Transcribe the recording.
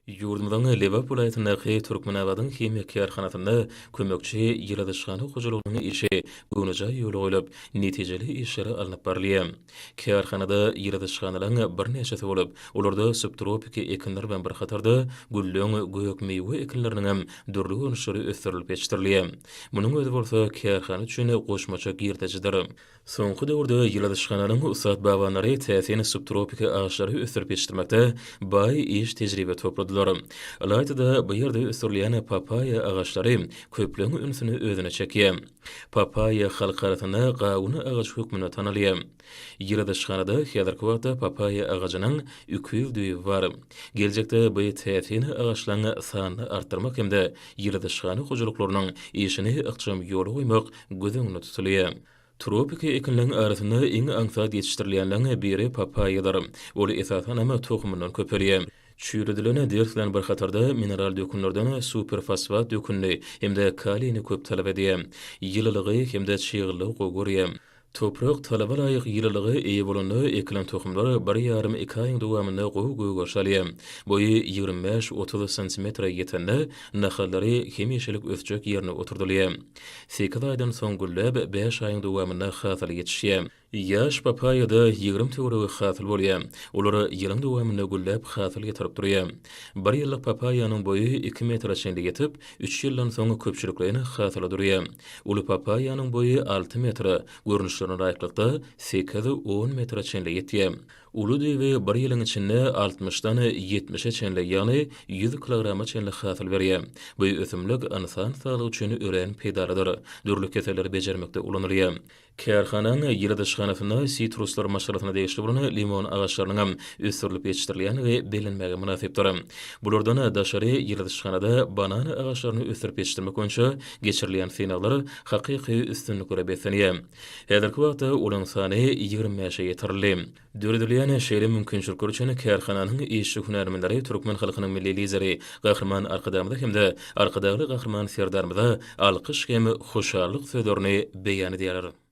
Yurdumdan Liverpool ayetindäki Türkmenabadyň kimya karhanatynda kömekçi ýyladyşgany hojalygynyň işi göwnüje ýol goýup, netijeli işleri alınıp barylýar. Karhanada ýyladyşganylaryň bir neçesi bolup, olarda subtropik ekinler bilen bir hatarda güllüň, göýek meýwe ekinleriniň hem dürli görnüşleri ösdirilip ýetişdirilýär. Munyň özü bolsa karhana üçin goşmaça girtejidir. Soňky döwürde ýyladyşganylaryň usat babanlary täsini subtropik ağaçlary ösdirip ýetişdirmekde baý iş tejribe topladylar. Alayda bu ýerde ösdirilýän papaya ağaçlary köpleň ünsüni özüne çekýär. Papaya halk arasynda gawuny ağaç hökmüne tanylýar. Ýyladyşganada häzirki wagtda papaya ağaçynyň 200 düýü bar. Geljekde bu täsini ağaçlaryň sanyny artdyrmak hemde ýyladyşgany hojalyklarynyň işini ykjam ýoly goýmak gözüňde tutulýar. Tropik ekinlerin arasynda iň aňsat ýetişdirilýänleriň biri papayalar. Ol esasan ama tohumyndan köperýär. Çürüdülene dersilen bir hatarda mineral dökünlerden superfosfat dökünni hemde kaliyni köp talap edýär. Ýylylygy hemde çygylygy gogurýar. Toprak talaba laýyk ýylylygy eýe bolanda ekilen tohumlar 1,5-2 aýyň dowamynda gowy goşalýar. Boýy 25-30 sm ýetende nahallary hem ýeşilik ösjek ýerine oturdylýar. 8 aýdan soň güllep 5 aýyň dowamynda hasal ýetişýär. Yaş papayada 20 töwregi hasıl bolýar. Olar ýylyň dowamynda güllep hasıl getirip durýar. 1 ýyllyk papayanyň boýy 2 metr çenli ýetip, 3 ýyldan soň köpçüliklerini hasıl durýar. Uly papayanyň boýy 6 metr, görnüşlerine raýatlykda 8-10 metr çenli ýetýär. Ulu dewi 1 ýylyň içinde 60-dan 70-e çenli, ýagny 100 kilograma çenli hasıl berýär. Bu ösümlik insan saglygy üçin ören peýdalydyr. Dürli keseleri bejermekde ulanylýar. Karhanaň ýyladyşganyna sitruslar maşgalatyna degişli bolan limon ağaçlarynyň hem ösdirilip ýetişdirilýän we bilinmäge münasipdir. Bulardan daşary ýyladyşganada banan ağaçlaryny ösdirip ýetişdirmek boýunça geçirilýän finallar hakyky üstünliklere besenýär. Häzirki wagtda olaň sany 25-e ýetirildi. Döredilýän şeýle mümkinçilikler üçin karhananyň işçi hünärmendleri türkmen halkynyň milli lideri Gahrman Arkadamyda hemde arkadaşly Gahrman Serdarmyda alkyş hem hoşarlyk sözlerini beýan edýärler.